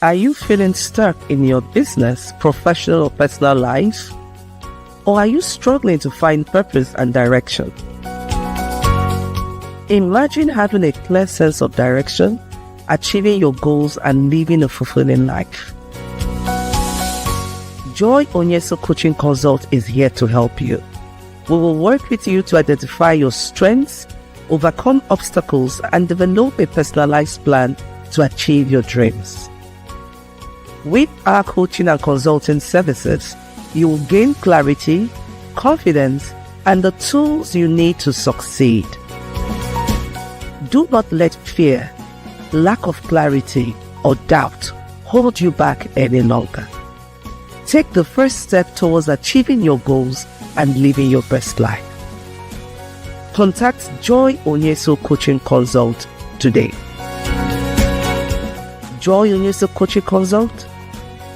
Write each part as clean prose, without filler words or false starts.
Are you feeling stuck in your business, professional or personal life? Or are you struggling to find purpose and direction? Imagine having a clear sense of direction, achieving your goals, and living a fulfilling life. Joy Onyeso Coaching Consult is here to help you. We will work with you to identify your strengths, overcome obstacles, and develop a personalized plan to achieve your dreams. With our coaching and consulting services, you will gain clarity, confidence, and the tools you need to succeed. Do not let fear, lack of clarity, or doubt hold you back any longer. Take the first step towards achieving your goals and living your best life. Contact Joy Onyeso Coaching Consult today. Joy Onyeso Coaching Consult,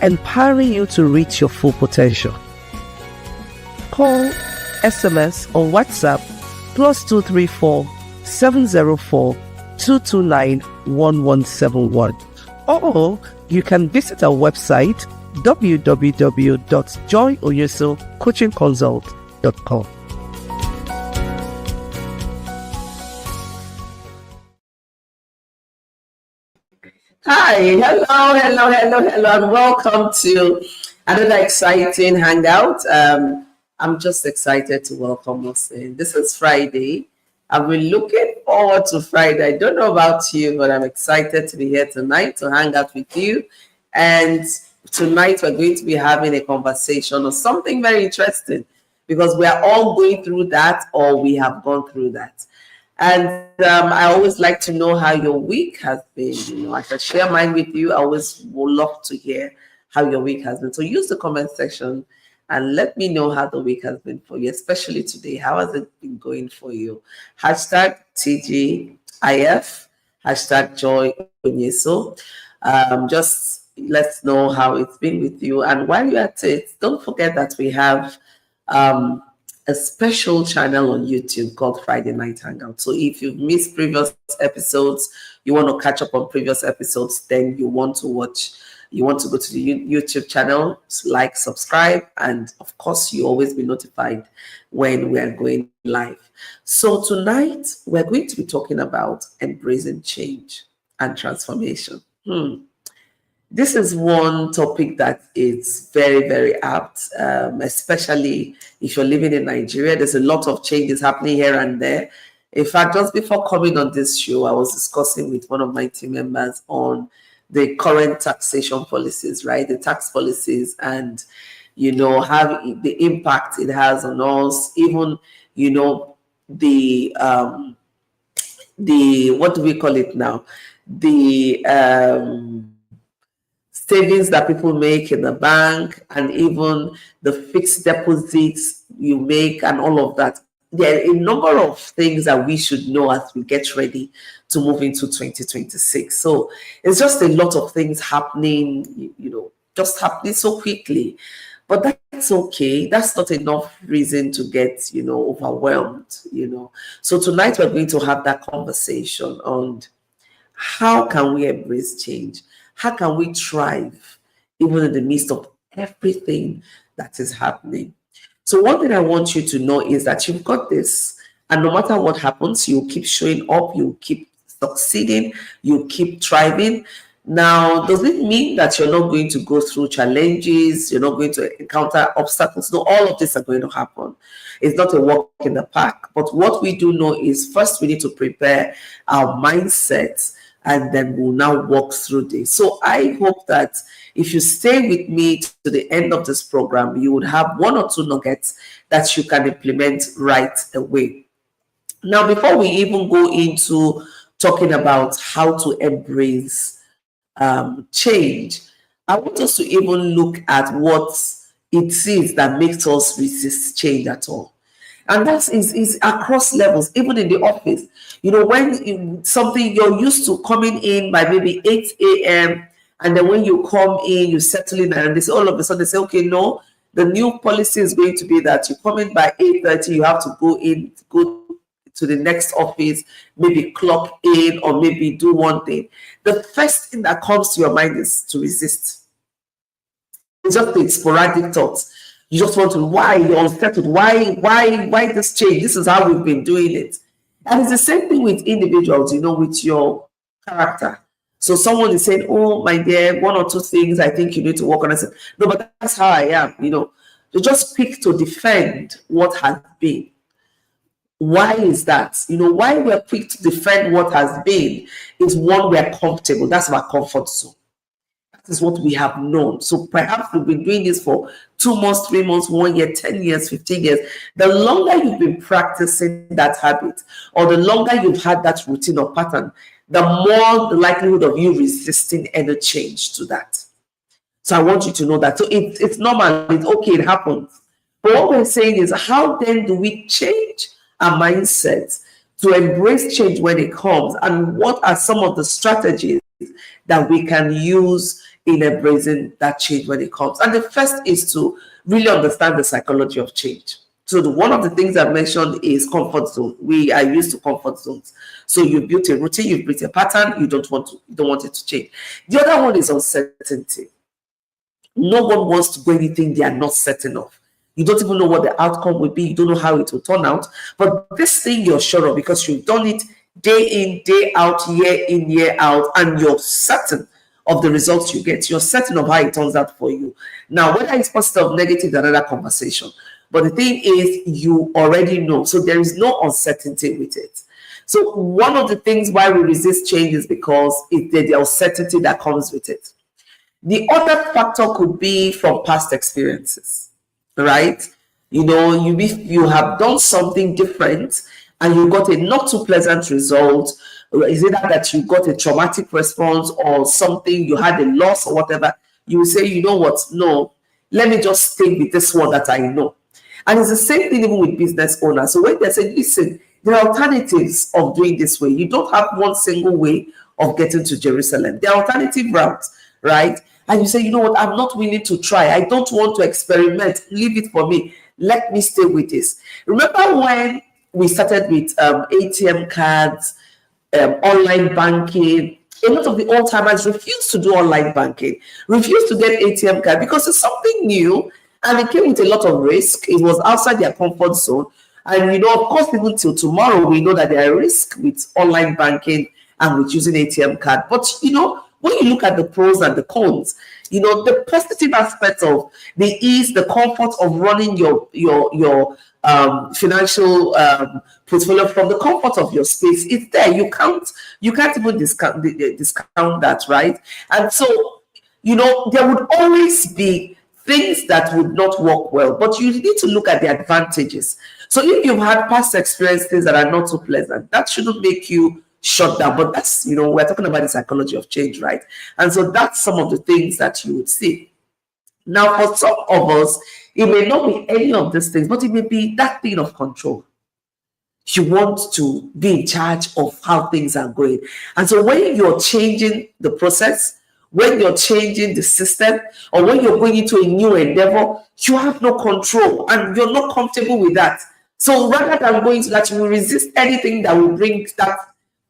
empowering you to reach your full potential. Call, SMS, or WhatsApp +234 704 229 1171. Or you can visit our website www.joyoyesocoachingconsult.com. Hi, hello, and welcome to another exciting Hangout. I'm just excited to welcome us in. This is Friday. I've been looking forward to Friday. I don't know about you, but I'm excited to be here tonight to hang out with you. And tonight we're going to be having a conversation on something very interesting, because we are all going through that, or we have gone through that. And I always like to know how your week has been. I can share mine with you. I always would love to hear how your week has been. So use the comment section and let me know how the week has been for you, especially today. How has it been going for you? Hashtag TGIF, hashtag Joy Onyeso. Just let's know how it's been with you. And while you're at it, don't forget that we have a special channel on YouTube called Friday Night Hangout. So if you've missed previous episodes, you want to catch up on previous episodes, then you want to go to the YouTube channel, like, subscribe, and of course, you always be notified when we are going live. So tonight, we're going to be talking about embracing change and transformation. This is one topic that is very, very apt, especially if you're living in Nigeria. There's a lot of changes happening here and there. In fact, just before coming on this show, I was discussing with one of my team members on the current taxation policies, right? The tax policies, and, how the impact it has on us, even, the what do we call it now? The savings that people make in the bank, and even the fixed deposits you make, and all of that. There are a number of things that we should know as we get ready to move into 2026. So it's just a lot of things happening, just happening so quickly. But that's okay. That's not enough reason to get, overwhelmed, So tonight we're going to have that conversation on how can we embrace change? How can we thrive even in the midst of everything that is happening? So one thing I want you to know is that you've got this, and no matter what happens, you keep showing up, you keep succeeding, you keep thriving. Now, does it mean that you're not going to go through challenges? You're not going to encounter obstacles? No, all of this are going to happen. It's not a walk in the park. But what we do know is, first we need to prepare our mindsets, and then we'll now walk through this. So I hope that if you stay with me to the end of this program, you would have one or two nuggets that you can implement right away. Now, before we even go into talking about how to embrace change, I want us to even look at what it is that makes us resist change at all. And that is across levels, even in the office. When something you're used to coming in by maybe 8 a.m., and then when you come in, you settle in, and all of a sudden they say, okay, no, the new policy is going to be that you come in by 8:30, you have to go to the next office, maybe clock in or maybe do one thing, the first thing that comes to your mind is to resist. It's just the sporadic thoughts. You just want to, why? You're unsettled. Why this change? This is how we've been doing it. And it's the same thing with individuals, with your character. So someone is saying, oh, my dear, one or two things I think you need to work on. I said, no, but that's how I am, You just pick to defend what has been. Why is that? Why we're quick to defend what has been is one, we're comfortable. That's our comfort zone. That is what we have known. So perhaps we've been doing this for 2 months, 3 months, 1 year, 10 years, 15 years. The longer you've been practicing that habit, or the longer you've had that routine or pattern, the more the likelihood of you resisting any change to that. So I want you to know that. So it's normal. It's okay. It happens. But what we're saying is, how then do we change our mindset to embrace change when it comes? And what are some of the strategies that we can use in embracing that change when it comes? And the first is to really understand the psychology of change. So one of the things I mentioned is comfort zone. We are used to comfort zones. So you built a routine, you built a pattern, you don't want it to change. The other one is uncertainty. No one wants to do anything they are not certain of. You don't even know what the outcome will be. You don't know how it will turn out. But this thing you're sure of because you've done it day in, day out, year in, year out, and you're certain of the results you get. You're certain of how it turns out for you. Now, whether it's positive or negative, another conversation. But the thing is, you already know. So there is no uncertainty with it. So one of the things why we resist change is because it's the uncertainty that comes with it. The other factor could be from past experiences, right? You have done something different and you got a not too pleasant result. Is it that you got a traumatic response or something, you had a loss or whatever? You will say, you know what? No, let me just stay with this one that I know. And it's the same thing even with business owners. So when they say, listen, there are alternatives of doing this way. You don't have one single way of getting to Jerusalem. There are alternative routes, right? And you say, you know what, I'm not willing to try. I don't want to experiment. Leave it for me. Let me stay with this. Remember when we started with ATM cards, online banking? A lot of the old-timers refused to do online banking, refused to get ATM card because it's something new and it came with a lot of risk. It was outside their comfort zone. And, of course, even till tomorrow, we know that there are risks with online banking and with using ATM card. But, when you look at the pros and the cons, the positive aspect of the ease, the comfort of running your financial portfolio from the comfort of your space, it's there. You can't even discount that, right? And so, there would always be things that would not work well, but you need to look at the advantages. So if you've had past experiences that are not so pleasant, that shouldn't make you shut down. But that's, we're talking about the psychology of change, right? And so that's some of the things that you would see. Now, for some of us, it may not be any of these things, but it may be that thing of control. You want to be in charge of how things are going. And so when you're changing the process, when you're changing the system, or when you're going into a new endeavor, you have no control and you're not comfortable with that. So rather than going to that, you will resist anything that will bring that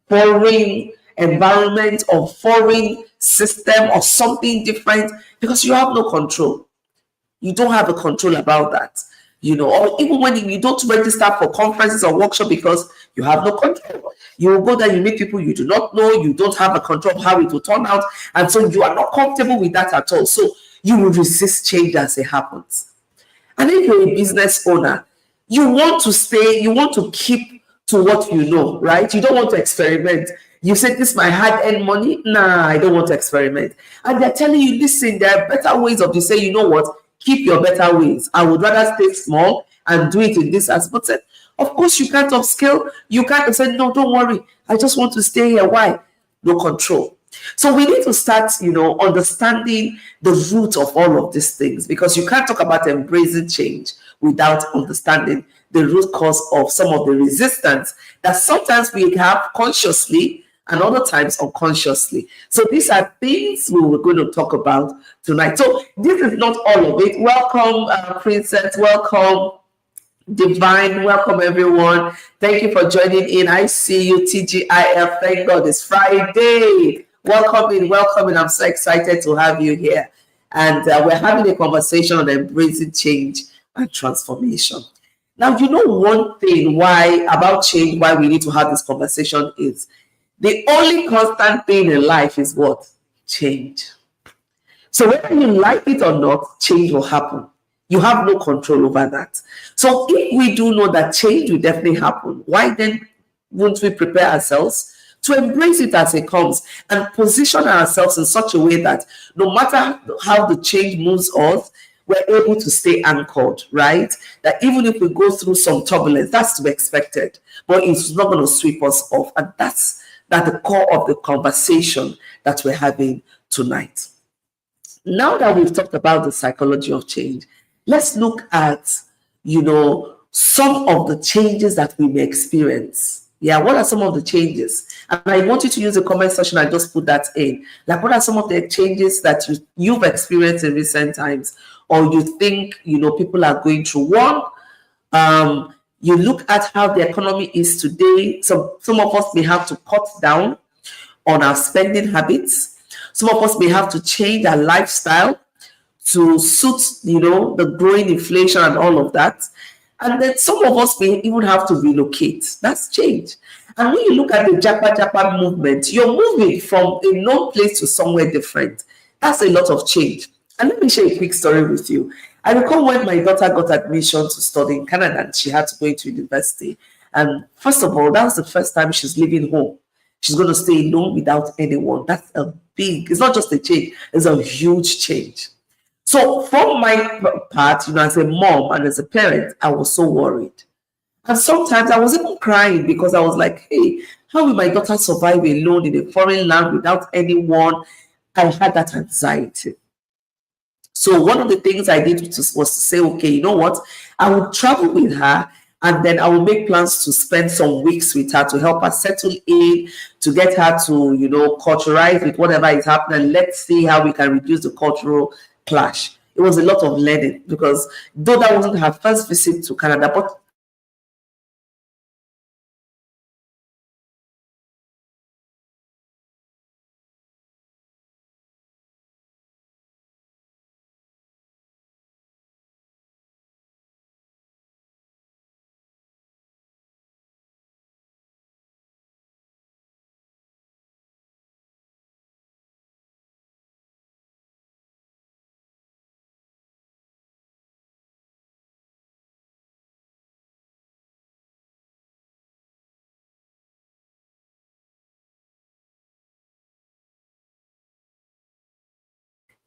foreign environment or foreign system or something different, because you have no control. You don't have a control about that. Or even when you don't register for conferences or workshops because you have no control. You will go there, you meet people you do not know, you don't have a control of how it will turn out, and so you are not comfortable with that at all. So you will resist change as it happens. And if you're a business owner, you want to stay, you want to keep to what you know, right? You don't want to experiment. You said, this is my hard-earned money. Nah, I don't want to experiment. And they're telling you, listen, there are better ways of this. Say, you know what? Keep your better ways. I would rather stay small and do it in this aspect. Of course, you can't upscale. You can't say, no, don't worry. I just want to stay here. Why? No control. So we need to start, understanding the root of all of these things, because you can't talk about embracing change without understanding the root cause of some of the resistance that sometimes we have consciously and other times unconsciously. So these are things we were going to talk about tonight. So this is not all of it. Welcome, Princess. Welcome, Divine, welcome everyone. Thank you for joining in. I see you, TGIF. Thank God it's Friday. Welcome in, welcome in. I'm so excited to have you here. And we're having a conversation on embracing change and transformation. Now, you know, one thing why about change, why we need to have this conversation is the only constant thing in life is what? Change. So whether you like it or not, change will happen. You have no control over that. So if we do know that change will definitely happen, why then won't we prepare ourselves to embrace it as it comes and position ourselves in such a way that no matter how the change moves us, we're able to stay anchored, right? That even if we go through some turbulence, that's to be expected, but it's not going to sweep us off. And that's the core of the conversation that we're having tonight. Now that we've talked about the psychology of change, let's look at, some of the changes that we may experience. Yeah, what are some of the changes? And I want you to use the comment section. I just put that in. Like, what are some of the changes that you've experienced in recent times, or you think, people are going through? One, you look at how the economy is today. So some of us may have to cut down on our spending habits. Some of us may have to change our lifestyle to suit, the growing inflation and all of that. And then some of us may even have to relocate. That's change. And when you look at the Japa movement, you're moving from a known place to somewhere different. That's a lot of change. And let me share a quick story with you. I recall when my daughter got admission to study in Canada and she had to go into university. And first of all, that was the first time she's leaving home. She's going to stay alone without anyone. That's it's not just a change, it's a huge change. So from my part, as a mom and as a parent, I was so worried. And sometimes I was even crying because I was like, hey, how will my daughter survive alone in a foreign land without anyone? I had that anxiety. So one of the things I did was to say, okay, you know what? I would travel with her, and then I will make plans to spend some weeks with her to help her settle in, to get her to, culturalize with whatever is happening. Let's see how we can reduce the cultural clash. It was a lot of learning because though that wasn't her first visit to Canada, but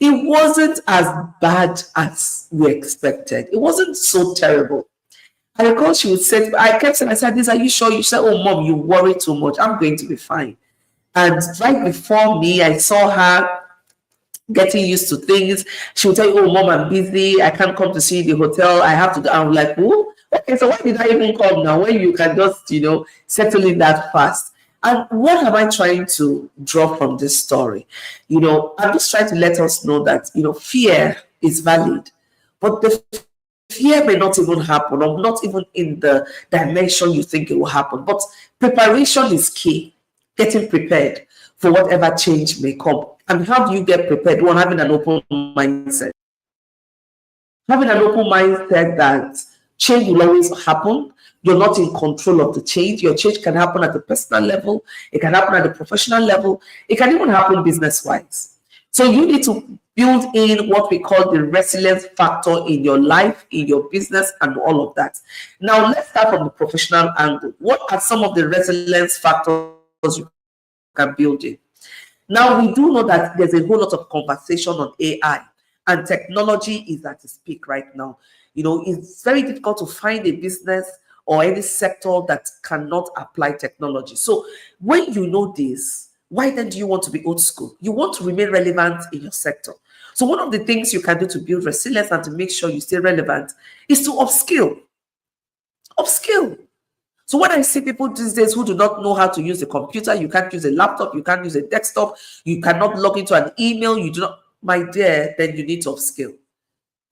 it wasn't as bad as we expected. It wasn't so terrible. I recall she would say, I kept saying, I said, "This, are you sure?" You said, "Oh, mom, you worry too much. I'm going to be fine." And right before me, I saw her getting used to things. She would tell you, "Oh, mom, I'm busy. I can't come to see the hotel. I have to go." I'm like, "Oh, okay, so why did I even come now when you can just, settle in that fast?" And what am I trying to draw from this story? I'm just trying to let us know that, fear is valid, but the fear may not even happen, or not even in the dimension you think it will happen. But preparation is key. Getting prepared for whatever change may come. And how do you get prepared? One, having an open mindset. Having an open mindset that change will always happen. You're not in control of the change. Your change can happen at the personal level. It can happen at the professional level. It can even happen business-wise. So you need to build in what we call the resilience factor in your life, in your business, and all of that. Now, let's start from the professional angle. What are some of the resilience factors you can build in? Now, we do know that there's a whole lot of conversation on AI, and technology is at its peak right now. It's very difficult to find a business or any sector that cannot apply technology. So when you know this, why then do you want to be old school? You want to remain relevant in your sector. So one of the things you can do to build resilience and to make sure you stay relevant is to upskill. Upskill. So when I see people these days who do not know how to use a computer, you can't use a laptop, you can't use a desktop, you cannot log into an email, you do not, my dear, then you need to upskill.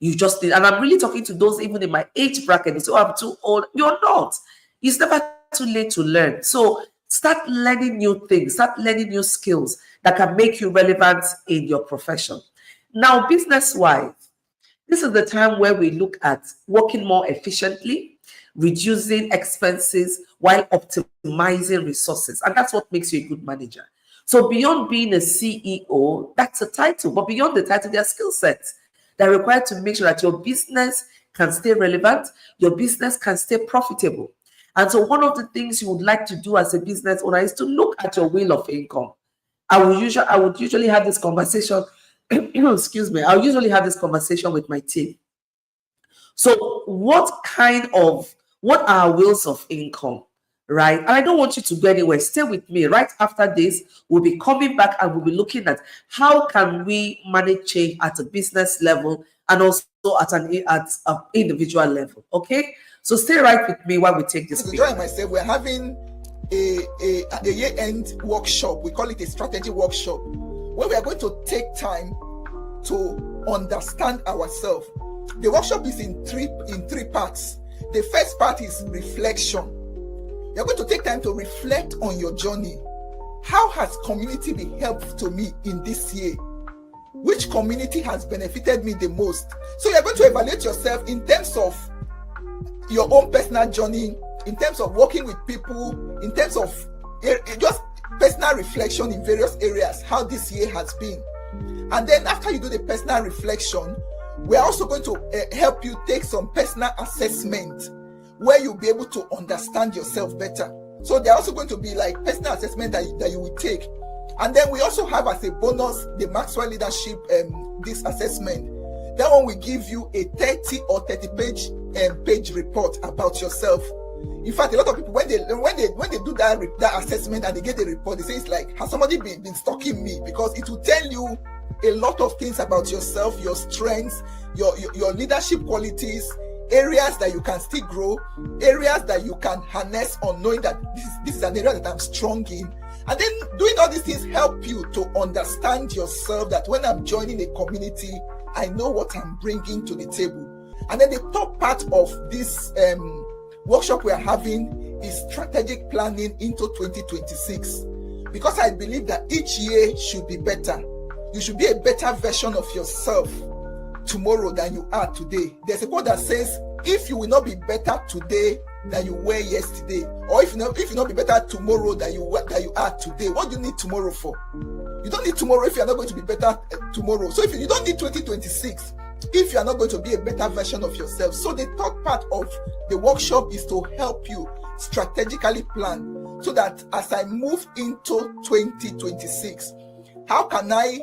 You just need, and I'm really talking to those even in my age bracket. They say, oh, I'm too old. You're not. It's never too late to learn. So start learning new things, start learning new skills that can make you relevant in your profession. Now, business-wise, this is the time where we look at working more efficiently, reducing expenses while optimizing resources. And that's what makes you a good manager. So beyond being a CEO, that's a title. But beyond the title, there are skill sets that are required to make sure that your business can stay relevant, your business can stay profitable. And so one of the things you would like to do as a business owner is to look at your wheel of income. I would usually have this conversation. Excuse me. I'll usually have this conversation with my team. So what are our wheels of income, right? And I don't want you to go anywhere. Stay with me. Right after this, we'll be coming back and we'll be looking at how can we manage change at a business level and also at an individual level. Okay? So stay right with me while we take this. Joy and myself, we're having a year-end workshop. We call it a strategy workshop, where we are going to take time to understand ourselves. The workshop is in three parts. The first part is reflection. You're going to take time to reflect on your journey. How has community been helpful to me in this year? Which community has benefited me the most? So you're going to evaluate yourself in terms of your own personal journey, in terms of working with people, in terms of just personal reflection in various areas, how this year has been. And then after you do the personal reflection, we're also going to help you take some personal assessment where you'll be able to understand yourself better. So they're also going to be like personal assessment that you will take. And then we also have as a bonus the Maxwell Leadership this assessment. That one will give you a 30 or 30 page report about yourself. In fact, a lot of people when they do that assessment and they get the report, they say it's like, has somebody been stalking me? Because it will tell you a lot of things about yourself, your strengths, your leadership qualities, areas that you can still grow, areas that you can harness on knowing that this is an area that I'm strong in. And then doing all these things help you to understand yourself, that when I'm joining a community, I know what I'm bringing to the table. And then the top part of this workshop we are having is strategic planning into 2026. Because I believe that each year should be better. You should be a better version of yourself tomorrow than you are today. There's a quote that says, if you will not be better today than you were yesterday, or if you not be better tomorrow than you are today, what do you need tomorrow for? You don't need tomorrow if you're not going to be better tomorrow. So if you don't need 2026 if you are not going to be a better version of yourself. So the third part of the workshop is to help you strategically plan, so that as I move into 2026, how can I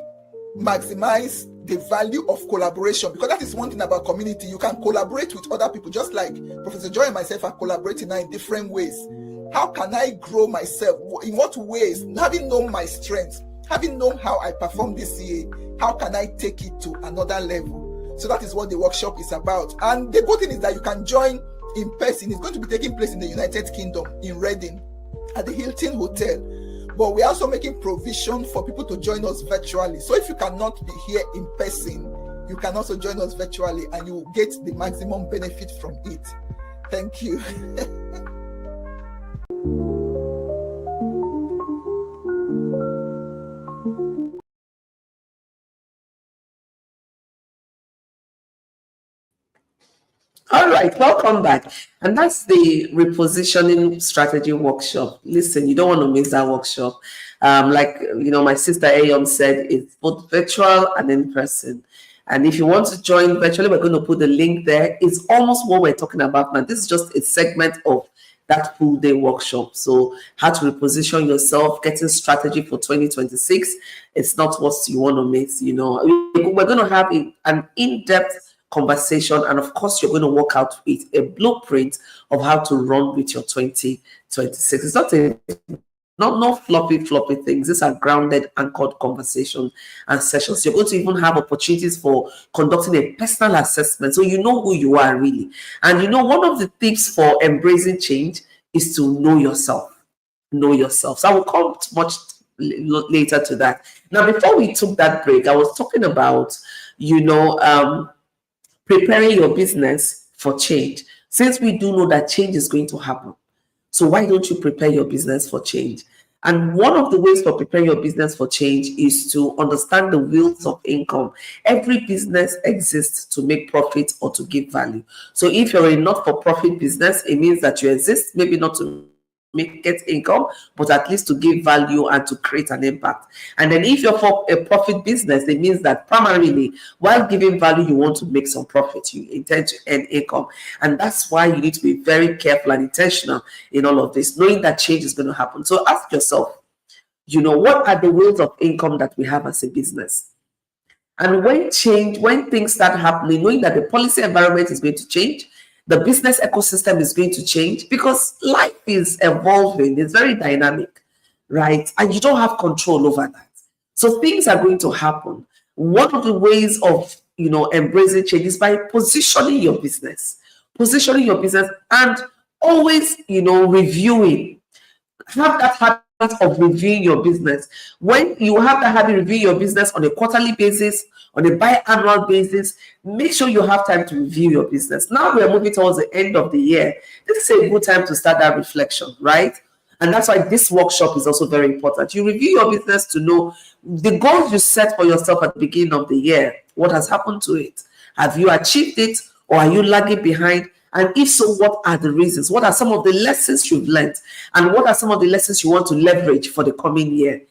maximize the value of collaboration? Because that is one thing about community. You can collaborate with other people, just like Professor Joy and myself are collaborating now in different ways. How can I grow myself? In what ways? Having known my strengths, having known how I performed this year, how can I take it to another level? So that is what the workshop is about. And the good thing is that you can join in person. It's going to be taking place in the United Kingdom, in Reading, at the Hilton Hotel. But we're also making provision for people to join us virtually. So if you cannot be here in person, you can also join us virtually and you will get the maximum benefit from it. Thank you. All right, welcome back. And that's the repositioning strategy workshop. Listen, you don't want to miss that workshop. My sister Ayom said, it's both virtual and in person. And if you want to join virtually, we're going to put the link there. It's almost what we're talking about now. This is just a segment of that full day workshop. So how to reposition yourself, getting strategy for 2026. It's not what you want to miss. We're going to have an in-depth conversation, and of course you're going to work out with a blueprint of how to run with your 2026. It's not floppy things. These are grounded, anchored conversation and sessions. You're going to even have opportunities for conducting a personal assessment, so you know who you are really. And one of the tips for embracing change is to know yourself. So I will come much later to that. Now, before we took that break, I was talking about preparing your business for change. Since we do know that change is going to happen, so why don't you prepare your business for change? And one of the ways for preparing your business for change is to understand the wheels of income. Every business exists to make profit or to give value. So if you're a not-for-profit business, it means that you exist, maybe not to get income, but at least to give value and to create an impact. And then if you're for a profit business, it means that primarily while giving value, you want to make some profit, you intend to earn income. And that's why you need to be very careful and intentional in all of this, knowing that change is going to happen. So ask yourself, what are the wheels of income that we have as a business? And when things start happening, knowing that the policy environment is going to change, the business ecosystem is going to change, because life is evolving. It's very dynamic, right? And you don't have control over that. So things are going to happen. One of the ways of, embracing change is by positioning your business. And always, reviewing. Have that habit of reviewing your business. When you have that habit of reviewing your business on a quarterly basis, on a biannual basis, make sure you have time to review your business. Now we are moving towards the end of the year. This is a good time to start that reflection, right? And that's why this workshop is also very important. You review your business to know the goals you set for yourself at the beginning of the year. What has happened to it? Have you achieved it, or are you lagging behind? And if so, what are the reasons? What are some of the lessons you've learned? And what are some of the lessons you want to leverage for the coming year?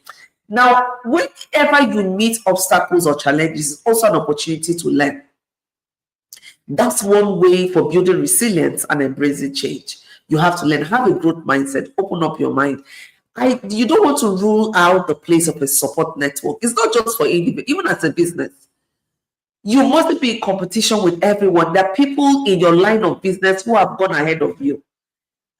Now, whenever you meet obstacles or challenges, it's also an opportunity to learn. That's one way for building resilience and embracing change. You have to learn, have a growth mindset, open up your mind. You don't want to rule out the place of a support network. It's not just for individuals, even as a business. You must be in competition with everyone. There are people in your line of business who have gone ahead of you.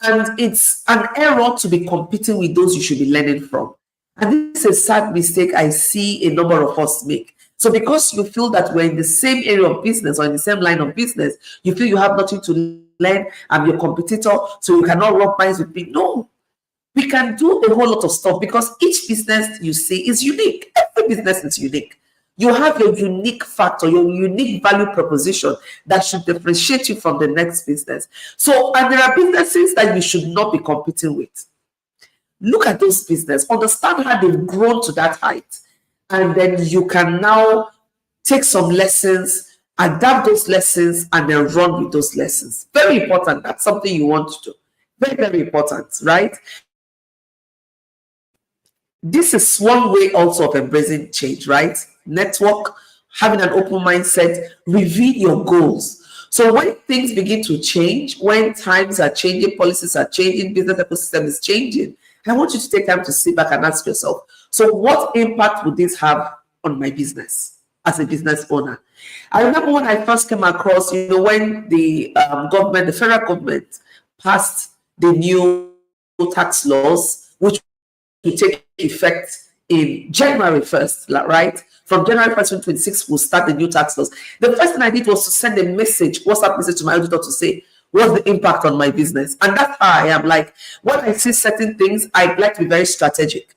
And it's an error to be competing with those you should be learning from. And this is a sad mistake I see a number of us make. So because you feel that we're in the same area of business or in the same line of business, you feel you have nothing to learn, I'm your competitor, so you cannot rub minds with me. No, we can do a whole lot of stuff, because each business you see is unique. Every business is unique. You have your unique factor, your unique value proposition that should differentiate you from the next business. So, and there are businesses that you should not be competing with. Look at those businesses, understand how they've grown to that height, and then you can now take some lessons, adapt those lessons, and then run with those lessons. Very important. That's something you want to do. Very, very important, right? This is one way also of embracing change, right? Network, having an open mindset, review your goals. So when things begin to change, when times are changing, policies are changing, business ecosystem is changing, I want you to take time to sit back and ask yourself, so what impact would this have on my business as a business owner? I remember when I first came across, when the government, the federal government, passed the new tax laws, which will take effect in January 1st, right? From January 1st, 2026, we'll start the new tax laws. The first thing I did was to send a message, WhatsApp message to my auditor to say, what's the impact on my business? And that's how I am. Like, when I see certain things, I'd like to be very strategic.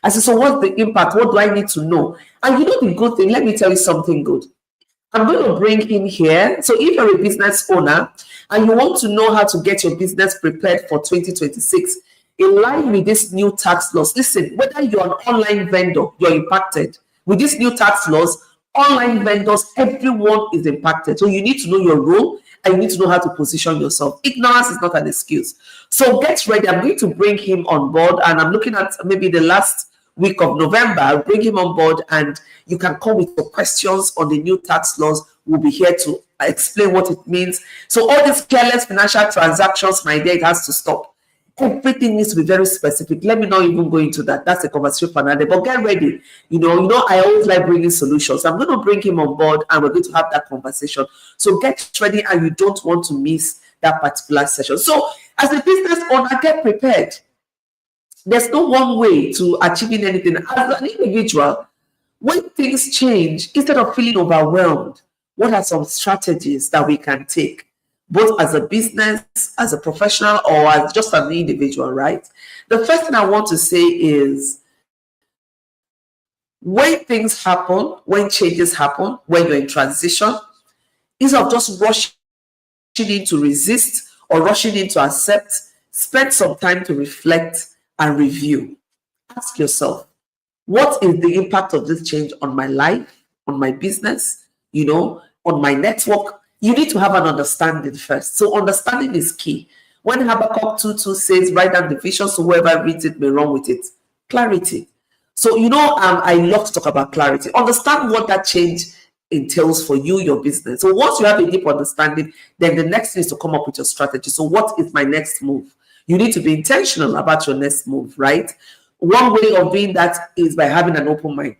I said, so what's the impact? What do I need to know? And the good thing, let me tell you something good. I'm going to bring in here. So if you're a business owner and you want to know how to get your business prepared for 2026, in line with this new tax laws, listen, whether you're an online vendor, you're impacted. With these new tax laws, online vendors, everyone is impacted. So you need to know your role and you need to know how to position yourself. Ignorance is not an excuse. So get ready. I'm going to bring him on board, and I'm looking at maybe the last week of November. I'll bring him on board, and you can come with your questions on the new tax laws. We'll be here to explain what it means. So all these careless financial transactions, my dear, it has to stop. Everything needs to be very specific. Let me not even go into that. That's a conversation for another day. But get ready. I always like bringing solutions. I'm going to bring him on board, and we're going to have that conversation. So get ready, and you don't want to miss that particular session. So as a business owner, get prepared. There's no one way to achieving anything. As an individual, when things change, instead of feeling overwhelmed, what are some strategies that we can take? Both as a business, as a professional, or as just an individual, right? The first thing I want to say is, when things happen, when changes happen, when you're in transition, Instead of just rushing in to resist or rushing in to accept, spend some time to reflect and review. Ask yourself, what is the impact of this change on my life, on my business, on my network? You need to have an understanding first. So understanding is key. When Habakkuk 2:2 says, write down the vision so whoever reads it may run with it. Clarity. So, I love to talk about clarity. Understand what that change entails for you, your business. So once you have a deep understanding, then the next thing is to come up with your strategy. So what is my next move? You need to be intentional about your next move, right? One way of doing that is by having an open mind.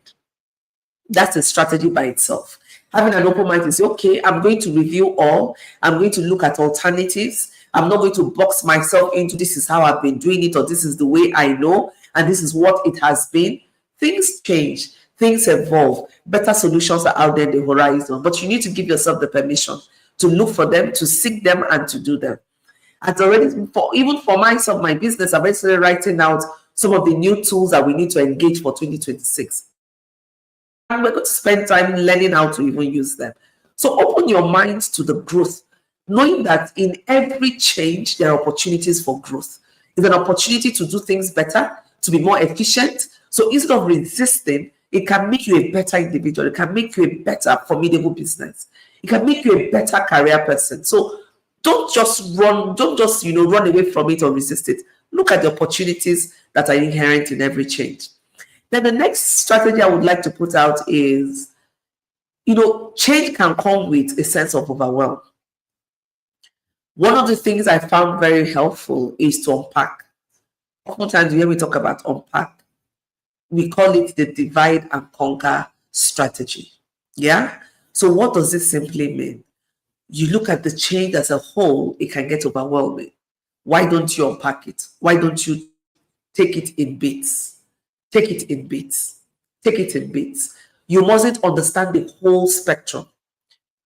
That's a strategy by itself. Having an open mind is, okay, I'm going to review all. I'm going to look at alternatives. I'm not going to box myself into this is how I've been doing it, or this is the way I know, and this is what it has been. Things change. Things evolve. Better solutions are out there in the horizon. But you need to give yourself the permission to look for them, to seek them, and to do them. Even for myself, my business, I've started writing out some of the new tools that we need to engage for 2026. And we're going to spend time learning how to even use them. So open your minds to the growth, knowing that in every change, there are opportunities for growth. It's an opportunity to do things better, to be more efficient. So instead of resisting, it can make you a better individual. It can make you a better, formidable business. It can make you a better career person. So don't just run away from it or resist it. Look at the opportunities that are inherent in every change. Then the next strategy I would like to put out is, change can come with a sense of overwhelm. One of the things I found very helpful is to unpack. Oftentimes, when we talk about unpack, we call it the divide and conquer strategy. Yeah? So what does this simply mean? You look at the change as a whole, it can get overwhelming. Why don't you unpack it? Why don't you take it in bits? Take it in bits. Take it in bits. You mustn't understand the whole spectrum.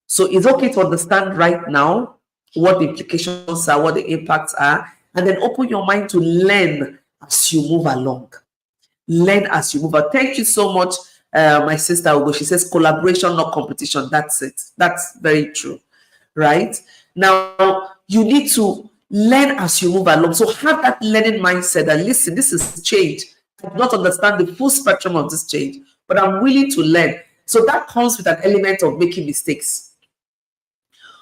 So it's okay to understand right now what the implications are, what the impacts are, and then open your mind to learn as you move along. Learn as you move along. Thank you so much, my sister Ugo. She says collaboration, not competition. That's it. That's very true, right? Now, you need to learn as you move along. So have that learning mindset that, listen, this is change. I do not understand the full spectrum of this change, but I'm willing to learn. So that comes with an element of making mistakes.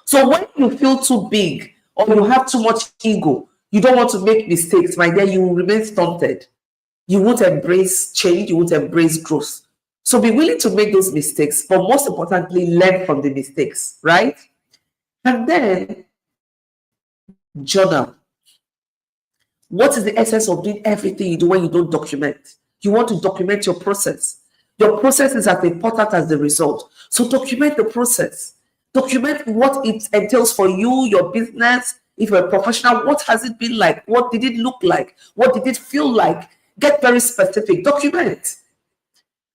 So when you feel too big or you have too much ego, you don't want to make mistakes, my dear, you will remain stunted. You won't embrace change, you won't embrace growth. So be willing to make those mistakes, but most importantly, learn from the mistakes, right? And then journal. What is the essence of doing everything you do when you don't document? You want to document your process. Your process is as important as the result. So document the process. Document what it entails for you, your business. If you're a professional, what has it been like? What did it look like? What did it feel like? Get very specific. Document.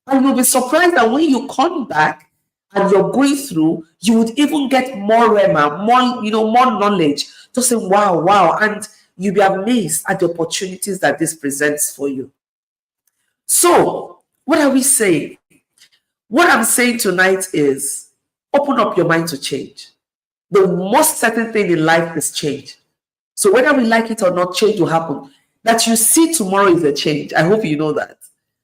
And you'll be surprised that when you come back and you're going through, you would even get more rema, more knowledge. Just say, wow. And you'll be amazed at the opportunities that this presents for you. So, what are we saying? What I'm saying tonight is open up your mind to change. The most certain thing in life is change. So whether we like it or not, change will happen. That you see tomorrow is a change. I hope you know that.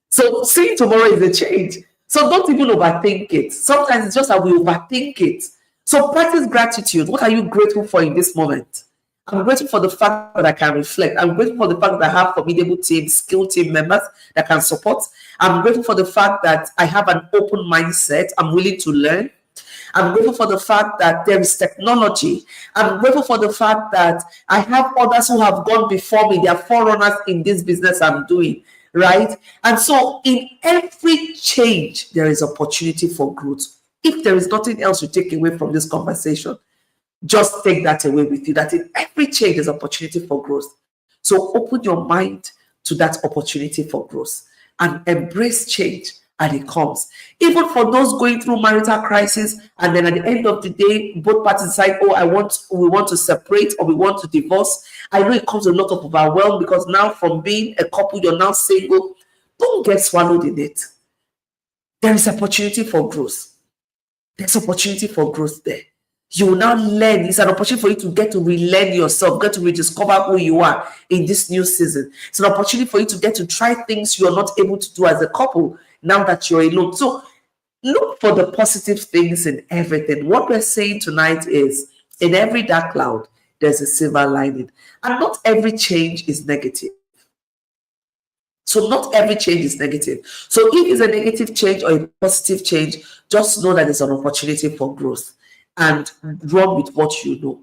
So seeing tomorrow is a change. So don't even overthink it. Sometimes it's just that we overthink it. So practice gratitude. What are you grateful for in this moment? I'm grateful for the fact that I can reflect. I'm grateful for the fact that I have formidable team, skilled team members that can support. I'm grateful for the fact that I have an open mindset. I'm willing to learn. I'm grateful for the fact that there is technology. I'm grateful for the fact that I have others who have gone before me. They are forerunners in this business I'm doing, right? And so in every change, there is opportunity for growth. If there is nothing else you take away from this conversation, just take that away with you, that in every change, there's opportunity for growth. So open your mind to that opportunity for growth and embrace change. And it comes. Even for those going through marital crisis, and then at the end of the day, both parties decide, we want to separate or we want to divorce. I know it comes a lot of overwhelm because now from being a couple, you're now single. Don't get swallowed in it. There is opportunity for growth. There's opportunity for growth there. You will now learn. It's an opportunity for you to get to relearn yourself, get to rediscover who you are in this new season. It's an opportunity for you to get to try things you're not able to do as a couple now that you're alone. So look for the positive things in everything. What we're saying tonight is, in every dark cloud, there's a silver lining. And not every change is negative. So not every change is negative. So if it's a negative change or a positive change, just know that it's an opportunity for growth and run with what you know.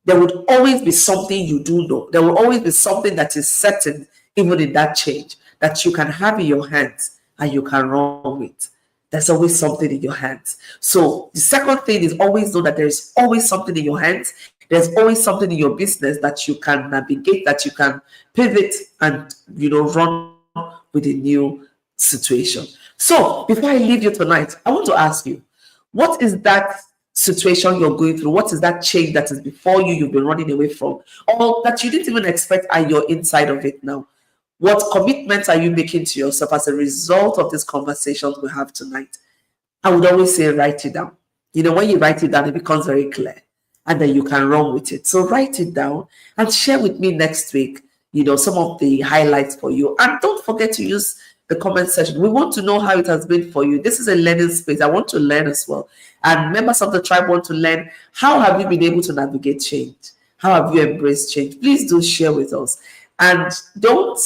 There would always be something you do know. There will always be something that is certain, even in that change, that you can have in your hands and you can run with. There's always something in your hands. So the second thing is always know that there's always something in your hands. There's always something in your business that you can navigate, that you can pivot and, run with a new situation. So before I leave you tonight, I want to ask you, what is that situation you're going through? What is that change that is before you, you've been running away from, or that you didn't even expect and you're inside of it now? What commitments are you making to yourself as a result of these conversations we have tonight? I would always say write it down. When you write it down, it becomes very clear and then you can run with it. So write it down and share with me next week, some of the highlights for you. And don't forget to use the comment section. We want to know how it has been for you. This is a learning space. I want to learn as well. And members of the tribe want to learn, how have you been able to navigate change? How have you embraced change? Please do share with us. And don't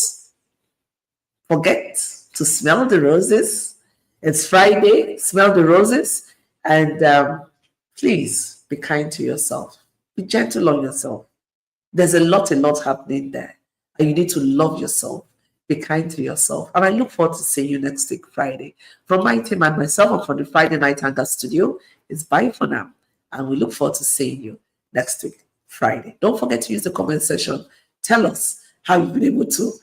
forget to smell the roses. It's Friday. Smell the roses. And please be kind to yourself. Be gentle on yourself. There's a lot happening there. And you need to love yourself. Be kind to yourself. And I look forward to seeing you next week, Friday. From my team and myself, and from the Friday Night Hangout studio, it's bye for now. And we look forward to seeing you next week, Friday. Don't forget to use the comment section. Tell us how you've been able to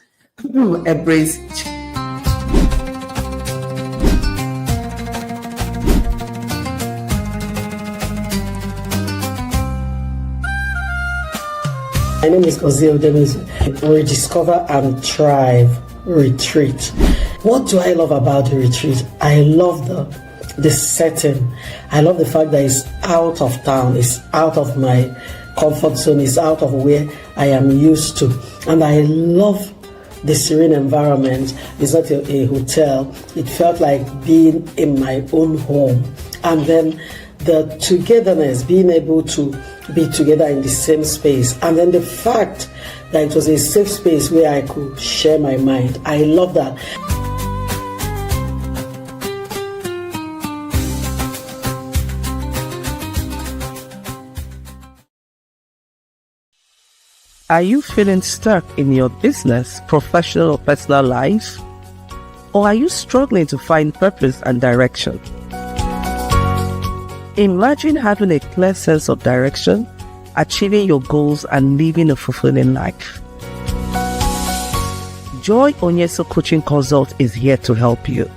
embrace change. My name is Ozil Demezu. Rediscover and Thrive Retreat. What do I love about the retreat? I love the setting. I love the fact that it's out of town. It's out of my comfort zone. It's out of where I am used to. And I love the serene environment. It's not a hotel. It felt like being in my own home. And then the togetherness, being able to be together in the same space, and then the fact that it was a safe space where I could share my mind. I love that. Are you feeling stuck in your business, professional or personal life? Or are you struggling to find purpose and direction? Imagine having a clear sense of direction, achieving your goals, and living a fulfilling life. Joy Onyeso Coaching Consult is here to help you.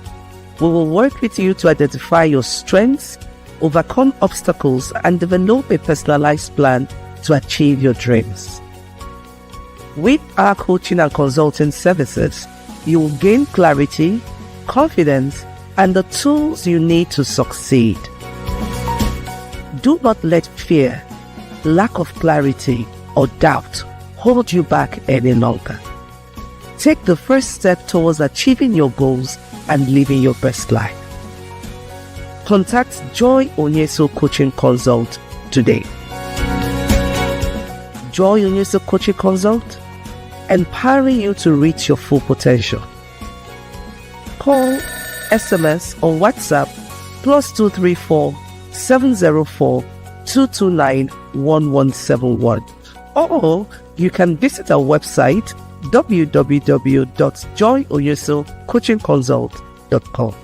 We will work with you to identify your strengths, overcome obstacles, and develop a personalized plan to achieve your dreams. With our coaching and consulting services, you will gain clarity, confidence, and the tools you need to succeed. Do not let fear, lack of clarity, or doubt hold you back any longer. Take the first step towards achieving your goals and living your best life. Contact Joy Onyeso Coaching Consult today. Joy Onyeso Coaching Consult, empowering you to reach your full potential. Call, SMS, or WhatsApp +234 704 229 1171, or you can visit our website www.joyoyesocoachingconsult.com.